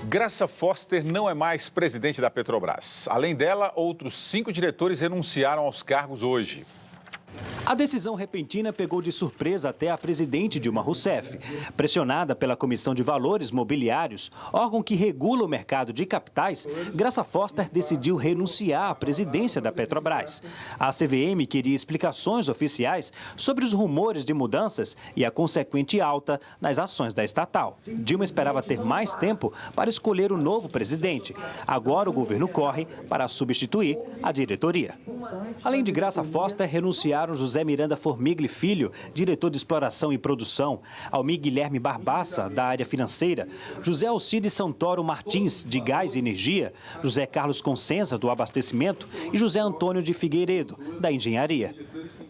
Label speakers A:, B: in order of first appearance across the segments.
A: Graça Foster não é mais presidente da Petrobras. Além dela, outros 5 diretores renunciaram aos cargos hoje.
B: A decisão repentina pegou de surpresa até a presidente Dilma Rousseff. Pressionada pela Comissão de Valores Mobiliários, órgão que regula o mercado de capitais, Graça Foster decidiu renunciar à presidência da Petrobras. A CVM queria explicações oficiais sobre os rumores de mudanças e a consequente alta nas ações da estatal. Dilma esperava ter mais tempo para escolher o novo presidente. Agora o governo corre para substituir a diretoria. Além de Graça Foster, renunciaram José Miranda Formigli Filho, diretor de exploração e produção, Almir Guilherme Barbaça, da área financeira, José Alcides Santoro Martins, de gás e energia, José Carlos Consenza, do abastecimento e José Antônio de Figueiredo, da engenharia.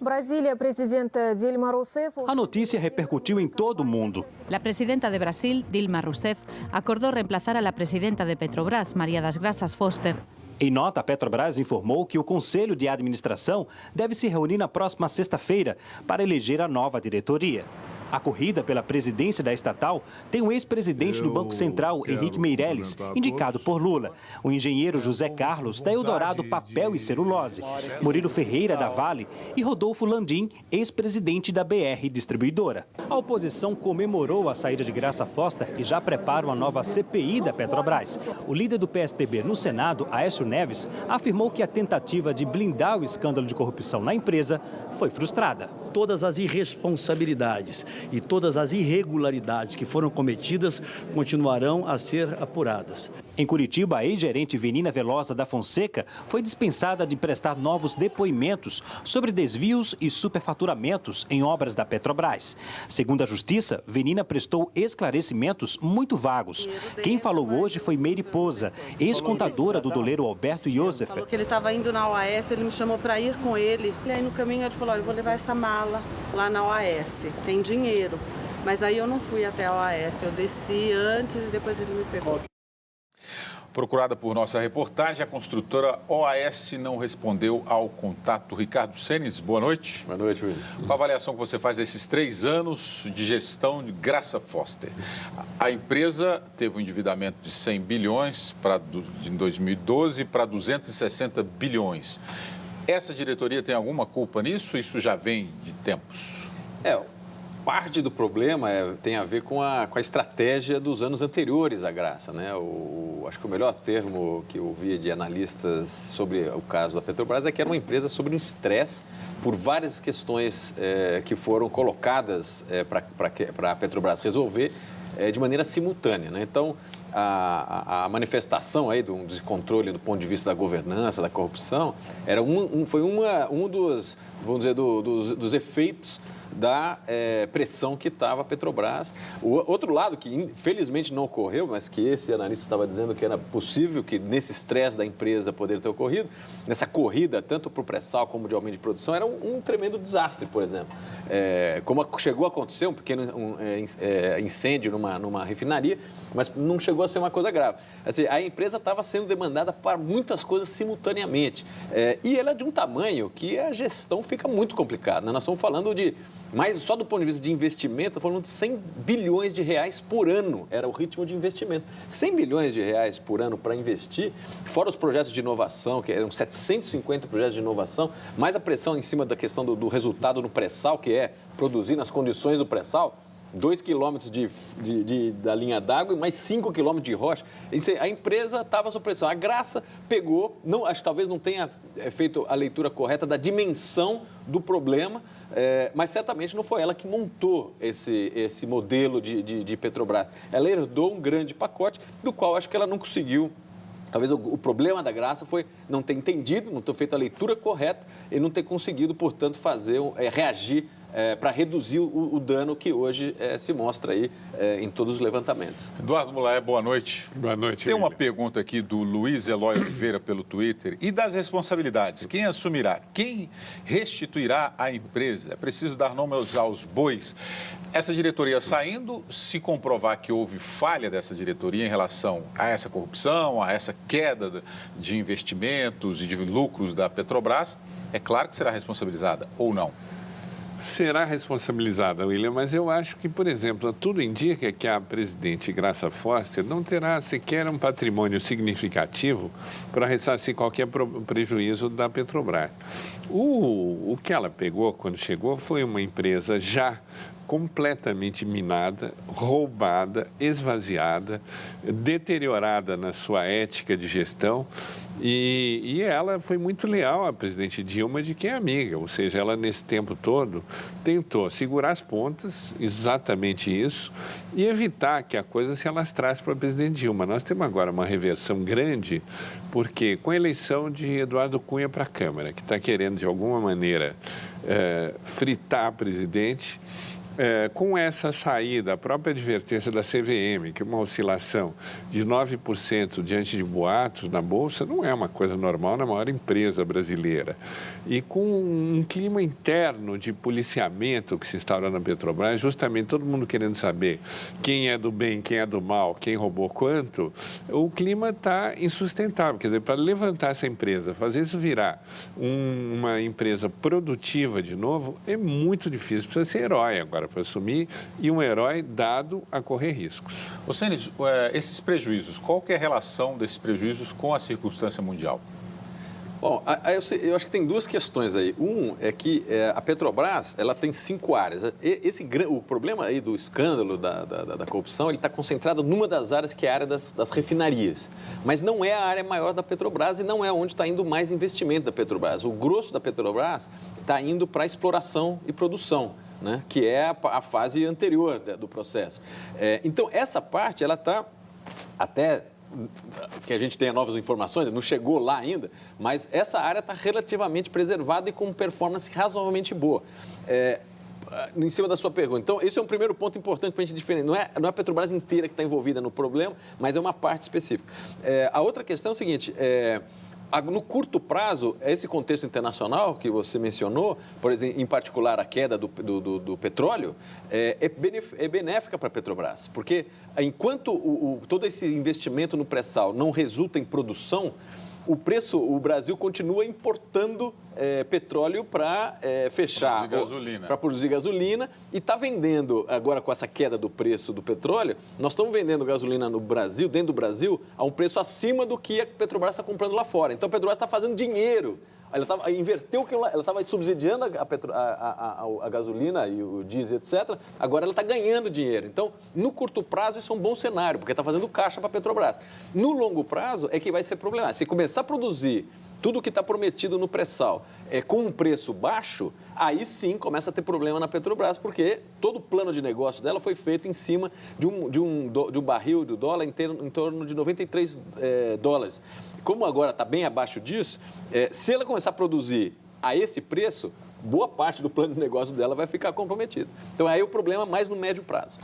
C: Brasília, presidenta Dilma Rousseff.
B: A notícia repercutiu em todo o mundo.
D: La presidenta de Brasil, Dilma Rousseff, acordou reemplazar a la presidenta de Petrobras, María das Graças Foster.
B: Em nota, a Petrobras informou que o Conselho de Administração deve se reunir na próxima sexta-feira para eleger a nova diretoria. A corrida pela presidência da estatal tem o ex-presidente do Banco Central, Henrique Meirelles, indicado por Lula, o engenheiro José Carlos, da Eldorado Papel e Celulose, Murilo Ferreira, da Vale, e Rodolfo Landim, ex-presidente da BR Distribuidora. A oposição comemorou a saída de Graça Foster e já prepara uma nova CPI da Petrobras. O líder do PSDB no Senado, Aécio Neves, afirmou que a tentativa de blindar o escândalo de corrupção na empresa foi frustrada.
E: Todas as irresponsabilidades e todas as irregularidades que foram cometidas continuarão a ser apuradas.
B: Em Curitiba, a ex-gerente Venina Velosa da Fonseca foi dispensada de prestar novos depoimentos sobre desvios e superfaturamentos em obras da Petrobras. Segundo a Justiça, Venina prestou esclarecimentos muito vagos. Quem falou hoje foi Meire Poza, ex-contadora do doleiro Alberto Iosef.
F: Falou que ele estava indo na OAS, ele me chamou para ir com ele. E aí no caminho ele falou, eu vou levar essa mala lá na OAS, tem dinheiro. Mas aí eu não fui até a OAS, eu desci antes e depois ele me pegou.
A: Procurada por nossa reportagem, a construtora OAS não respondeu ao contato. Ricardo Senes, boa noite.
G: Boa noite, William.
A: Qual a avaliação que você faz desses 3 anos de gestão de Graça Foster? A empresa teve um endividamento de 100 bilhões em 2012 para 260 bilhões. Essa diretoria tem alguma culpa nisso? Isso já vem de tempos?
G: Parte do problema tem a ver com a estratégia dos anos anteriores à Graça, né? Acho que o melhor termo que eu ouvi de analistas sobre o caso da Petrobras é que era uma empresa sob um estresse por várias questões que foram colocadas para a Petrobras resolver de maneira simultânea, né? Então, a manifestação aí do descontrole do ponto de vista da governança, da corrupção, foi um dos, vamos dizer, dos efeitos da pressão que estava a Petrobras. O outro lado, que infelizmente não ocorreu, mas que esse analista estava dizendo que era possível que nesse estresse da empresa poder ter ocorrido, nessa corrida, tanto para o pré-sal como de aumento de produção, era um tremendo desastre, por exemplo. Como chegou a acontecer um pequeno incêndio numa refinaria, mas não chegou a ser uma coisa grave. Assim, a empresa estava sendo demandada para muitas coisas simultaneamente. E ela é de um tamanho que a gestão fica muito complicada, né? Nós estamos falando mas só do ponto de vista de investimento, estamos falando de 100 bilhões de reais por ano, era o ritmo de investimento. 100 bilhões de reais por ano para investir, fora os projetos de inovação, que eram 750 projetos de inovação, mais a pressão em cima da questão do resultado no pré-sal, que é produzir nas condições do pré-sal, 2 quilômetros da linha d'água e mais 5 quilômetros de rocha. A empresa estava sob pressão. A Graça pegou, acho que talvez não tenha feito a leitura correta da dimensão do problema, mas certamente não foi ela que montou esse modelo de Petrobras. Ela herdou um grande pacote, do qual acho que ela não conseguiu. Talvez o problema da Graça foi não ter entendido, não ter feito a leitura correta e não ter conseguido, portanto, reagir para reduzir o dano que hoje se mostra aí em todos os levantamentos.
A: Eduardo Mulaé, boa noite.
H: Boa noite.
A: Tem uma pergunta aqui do Luiz Eloy Oliveira pelo Twitter. E das responsabilidades? Quem assumirá? Quem restituirá a empresa? É preciso dar nome aos bois. Essa diretoria saindo, se comprovar que houve falha dessa diretoria em relação a essa corrupção, a essa queda de investimentos e de lucros da Petrobras, é claro que será responsabilizada ou não?
H: será responsabilizada, William, mas eu acho que, por exemplo, tudo indica que a presidente Graça Foster não terá sequer um patrimônio significativo para ressarcir qualquer prejuízo da Petrobras. O que ela pegou quando chegou foi uma empresa já completamente minada, roubada, esvaziada, deteriorada na sua ética de gestão e ela foi muito leal à presidente Dilma, de quem é amiga, ou seja, ela nesse tempo todo tentou segurar as pontas, exatamente isso, e evitar que a coisa se alastrasse para a presidente Dilma. Nós temos agora uma reversão grande, porque com a eleição de Eduardo Cunha para a Câmara, que está querendo de alguma maneira fritar a presidente, com essa saída, a própria advertência da CVM, que é uma oscilação de 9% diante de boatos na Bolsa, não é uma coisa normal na maior empresa brasileira. E com um clima interno de policiamento que se instaura na Petrobras, justamente todo mundo querendo saber quem é do bem, quem é do mal, quem roubou quanto, o clima está insustentável. Quer dizer, para levantar essa empresa, fazer isso virar uma empresa produtiva de novo, é muito difícil. Precisa ser herói agora para assumir, e um herói dado a correr riscos.
A: Osênis, esses prejuízos, qual que é a relação desses prejuízos com a circunstância mundial?
G: Bom, eu acho que tem duas questões aí. Um é que a Petrobras, ela tem 5 áreas. O problema aí do escândalo da corrupção, ele está concentrado numa das áreas, que é a área das refinarias. Mas não é a área maior da Petrobras e não é onde está indo mais investimento da Petrobras. O grosso da Petrobras está indo para exploração e produção, né? Que é a fase anterior do processo. Então, essa parte, ela está até que a gente tenha novas informações, não chegou lá ainda, mas essa área está relativamente preservada e com performance razoavelmente boa. Em cima da sua pergunta. Então, esse é um primeiro ponto importante para a gente diferenciar. Não é a Petrobras inteira que está envolvida no problema, mas é uma parte específica. A outra questão é o seguinte, no curto prazo, esse contexto internacional que você mencionou, por exemplo, em particular a queda do petróleo, é benéfica para a Petrobras, porque enquanto todo esse investimento no pré-sal não resulta em produção, o Brasil continua importando petróleo para fechar, para produzir gasolina, e está vendendo, agora com essa queda do preço do petróleo, nós estamos vendendo gasolina no Brasil, dentro do Brasil, a um preço acima do que a Petrobras está comprando lá fora. Então a Petrobras está fazendo dinheiro. Ela inverteu, ela estava subsidiando a gasolina e o diesel, etc. Agora ela está ganhando dinheiro. Então, no curto prazo, isso é um bom cenário, porque está fazendo caixa para a Petrobras. No longo prazo, é que vai ser problemático. Se começar a produzir tudo o que está prometido no pré-sal com um preço baixo, aí sim começa a ter problema na Petrobras, porque todo o plano de negócio dela foi feito em cima de um barril do dólar em torno de 93 dólares. Como agora está bem abaixo disso, se ela começar a produzir a esse preço, boa parte do plano de negócio dela vai ficar comprometido. Então, aí o problema é mais no médio prazo.